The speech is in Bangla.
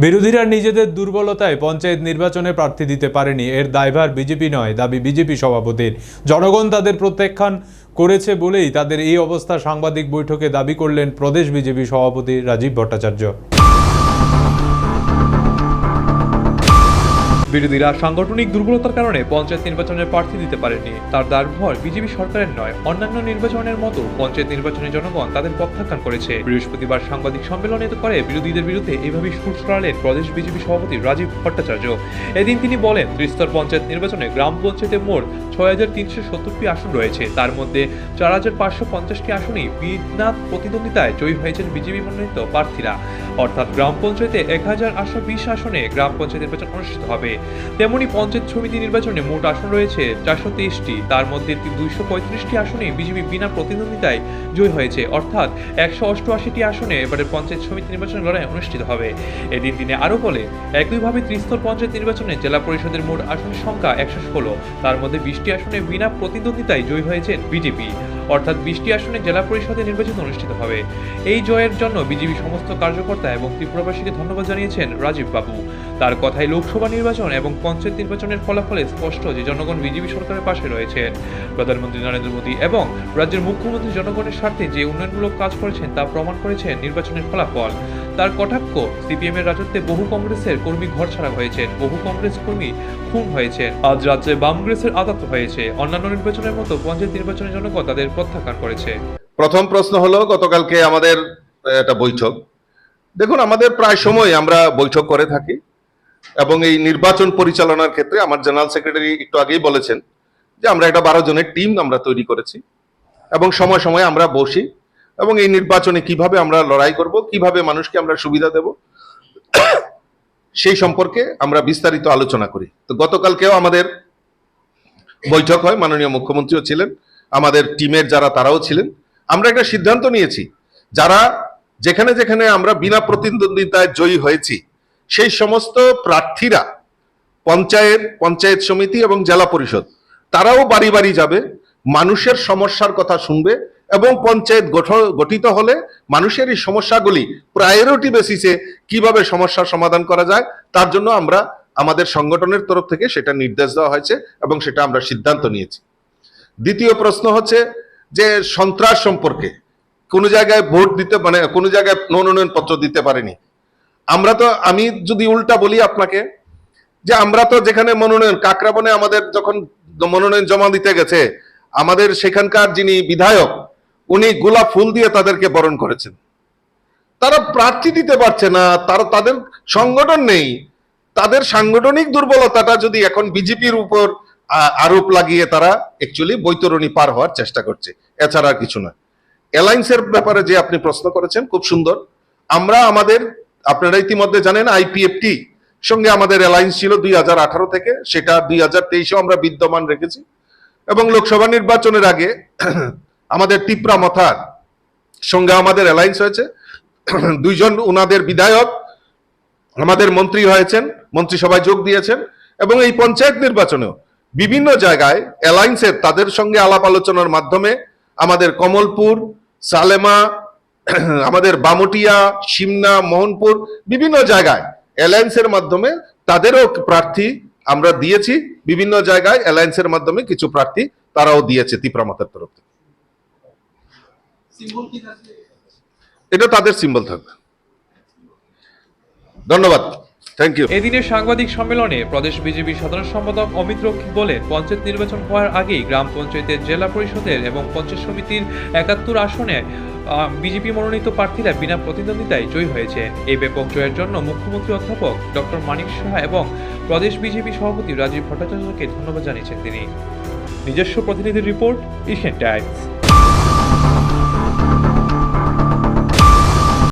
বিরোধীরা নিজেদের দুর্বলতায় পঞ্চায়েত নির্বাচনে প্রার্থী দিতে পারেনি, এর দায়ভার বিজেপি নয়, দাবি বিজেপি সভাপতির। জনগণ তাদের প্রত্যাখ্যান করেছে বলেই তাদের এই অবস্থা। সাংবাদিক বৈঠকে দাবি করলেন প্রদেশ বিজেপি সভাপতি রাজীব ভট্টাচার্য। বিরোধীরা সাংগঠনিক দুর্বলতার কারণে পঞ্চায়েত নির্বাচনে প্রার্থী দিতে পারেনি, তার দায়ভার বিজেপি সরকারের নয়। অন্যান্য নির্বাচনের মতো পঞ্চায়েত নির্বাচনে জনগণ তাদের প্রত্যাখ্যান করেছে। বৃহস্পতিবার সাংবাদিক সম্মেলনে করে বিরোধীদের বিরুদ্ধে এইভাবে সুর ছড়ালেন প্রদেশ বিজেপি সভাপতি রাজীব ভট্টাচার্য। এদিন তিনি বলেন, ত্রিস্তর পঞ্চায়েত নির্বাচনে গ্রাম পঞ্চায়েতে মোট ৬,৩৭০টি আসন রয়েছে। তার মধ্যে ৪,৫৫০টি আসনেই বিনা প্রতিদ্বন্দ্বিতায় জয়ী হয়েছেন বিজেপি মনোনীত প্রার্থীরা। অর্থাৎ গ্রাম পঞ্চায়েতে ১,৮২০ আসনে গ্রাম পঞ্চায়েত নির্বাচন অনুষ্ঠিত হবে। তেমনি পঞ্চায়েত সমিতি নির্বাচনে মোট আসন রয়েছে ৪২৩টি, তার মধ্যে ২৩৫টি আসনে বিজেপি বিনা প্রতিদ্বন্দ্বিতায় জয়ী হয়েছে। অর্থাৎ ১৮৮টি আসনে এবারে পঞ্চায়েত সমিতি নির্বাচনের লড়াই অনুষ্ঠিত হবে। এদিন তিনি আরও বলে, একইভাবে ত্রিস্তর পঞ্চায়েত নির্বাচনে জেলা পরিষদের মোট আসনের সংখ্যা ১১৬, তার মধ্যে ২০টি আসনে বিনা প্রতিদ্বন্দ্বিতায় জয়ী হয়েছেন বিজেপি। অর্থাৎ 20টি আসনে জেলা পরিষদের নির্বাচন অনুষ্ঠিত হবে। এই জয়ের জন্য বিজেপি সমস্ত কার্যকর্তা এবং ত্রিপুরাবাসীকে ধন্যবাদ জানিয়েছেন রাজীব বাবু। তার কথায় লোকসভা নির্বাচন এবং পঞ্চায়েত নির্বাচনের ফলাফলে স্পষ্ট যে জনগণ বিজেপি সরকারের পাশে রয়েছেন। প্রধানমন্ত্রী নরেন্দ্র মোদী এবং রাজ্যের মুখ্যমন্ত্রী জনগণের স্বার্থে যে উন্নয়নমূলক কাজ করেছেন তা প্রমাণ করেছেন নির্বাচনের ফলাফল। তার কটাক্ষ, সিপিএম এর রাজত্বে বহু কংগ্রেসের কর্মী ঘরছাড়া হয়েছেন, বহু কংগ্রেস কর্মী খুন হয়েছেন। আজ রাজ্যে বামগ্রেসের আঘাত হয়েছে। অন্যান্য নির্বাচনের মতো পঞ্চায়েত নির্বাচনের জনগণ তাদের প্রত্যাখ্যান করেছে। প্রথম প্রশ্ন হলো, গতকালকে আমাদের একটা বৈঠক। দেখুন, আমাদের প্রায় সময় আমরা বৈঠক করে থাকি এবং এই নির্বাচন পরিচালনার ক্ষেত্রে আমার জেনারেল সেক্রেটারি একটু আগেই বলেছেন যে আমরা একটা 12 জনের টিম আমরা তৈরি করেছি এবং সময় সময় আমরা বসি এবং এই নির্বাচনে কিভাবে আমরা লড়াই করব, কিভাবে মানুষকে আমরা সুবিধা দেব, সেই সম্পর্কে আমরা বিস্তারিত আলোচনা করি। তো গতকালকেও আমাদের বৈঠক হয়, মাননীয় মুখ্যমন্ত্রীও ছিলেন, আমাদের টিমের যারা তারাও ছিলেন। আমরা একটা সিদ্ধান্ত নিয়েছি, যারা যেখানে যেখানে আমরা বিনা প্রতিদ্বন্দ্বিতায় জয়ী হয়েছি সেই সমস্ত প্রার্থীরা পঞ্চায়েত সমিতি এবং জেলা পরিষদ তারাও বাড়ি বাড়ি যাবে, মানুষের সমস্যার কথা শুনবে এবং পঞ্চায়েত গঠিত হলে মানুষের এই সমস্যাগুলি প্রায়োরিটি বেসিসে কিভাবে সমস্যার সমাধান করা যায় তার জন্য আমরা আমাদের সংগঠনের তরফ থেকে সেটা নির্দেশ দেওয়া হয়েছে এবং সেটা আমরা সিদ্ধান্ত নিয়েছি। দ্বিতীয় প্রশ্ন হচ্ছে যে সন্ত্রাস সম্পর্কে কোনো জায়গায় ভোট দিতে কোনো জায়গায় মনোনয়ন পত্র দিতে পারেনি। আমি যদি উল্টা বলি আপনাকে, যে আমরা তো যেখানে মনোনয়ন কাকরাবনে আমাদের যখন মনোনয়ন জমা দিতে গেছে, আমাদের সেখানকার যিনি বিধায়ক উনি গোলাপ ফুল দিয়ে তাদেরকে বরণ করেছেন। তারা প্রার্থী দিতে পারছে না, তাদের সংগঠন নেই। তাদের সাংগঠনিক দুর্বলতাটা যদি এখন বিজেপির উপর আরোপ লাগিয়ে তারা অ্যাকচুয়ালি বৈতরণী পার হওয়ার চেষ্টা করছে, এছাড়া আর কিছু না। অ্যালায়েন্সের ব্যাপারে যে আপনি প্রশ্ন করেছেন খুব সুন্দর। আপনারা ইতিমধ্যে জানেন আইপিএফটি সঙ্গে আমাদের অ্যালায়েন্স ছিল 2018 থেকে, সেটা 2023-এও আমরা বিদ্যমান রেখেছি এবং লোকসভা নির্বাচনের আগে আমাদের টিপ্রা মথার সঙ্গে আমাদের অ্যালায়েন্স হয়েছে। 2 জন ওনাদের বিধায়ক আমাদের মন্ত্রী হয়েছেন, মন্ত্রিসভায় যোগ দিয়েছেন এবং এই পঞ্চায়েত নির্বাচনেও বিভিন্ন জায়গায় অ্যালায়েন্সের তাদের সঙ্গে আলাপ আলোচনার মাধ্যমে আমাদের কমলপুর, সালেমা, আমাদের বামুটিয়া, সিমনা, মোহনপুর বিভিন্ন জায়গায় অ্যালায়েন্সের মাধ্যমে তাদেরও প্রার্থী আমরা দিয়েছি। বিভিন্ন জায়গায় অ্যালায়েন্সের মাধ্যমে কিছু প্রার্থী তারাও দিয়েছে ত্রিপুরামাতার তরফ থেকে। এটা তাদের সিম্বল থাকবে। ধন্যবাদ, থ্যাংক ইউ। এদিনের সাংবাদিক সম্মেলনে প্রদেশ বিজেপি সাধারণ সম্পাদক অমিত রক্ষিত বলেন, পঞ্চায়েত নির্বাচন হওয়ার আগেই গ্রাম পঞ্চায়েতের, জেলা পরিষদের এবং পঞ্চায়েত সমিতির ৭১ আসনে বিজেপি মনোনীত প্রার্থীরা বিনা প্রতিদ্বন্দ্বিতায় জয়ী হয়েছে। এই ব্যাপক জয়ের জন্য মুখ্যমন্ত্রী অধ্যাপক ডক্টর মানিক সাহা এবং প্রদেশ বিজেপি সভাপতি রাজীব ভট্টাচার্যকে ধন্যবাদ জানিয়েছেন তিনি। নিজস্ব প্রতিনিধির রিপোর্ট, এশিয়ান টাইমস।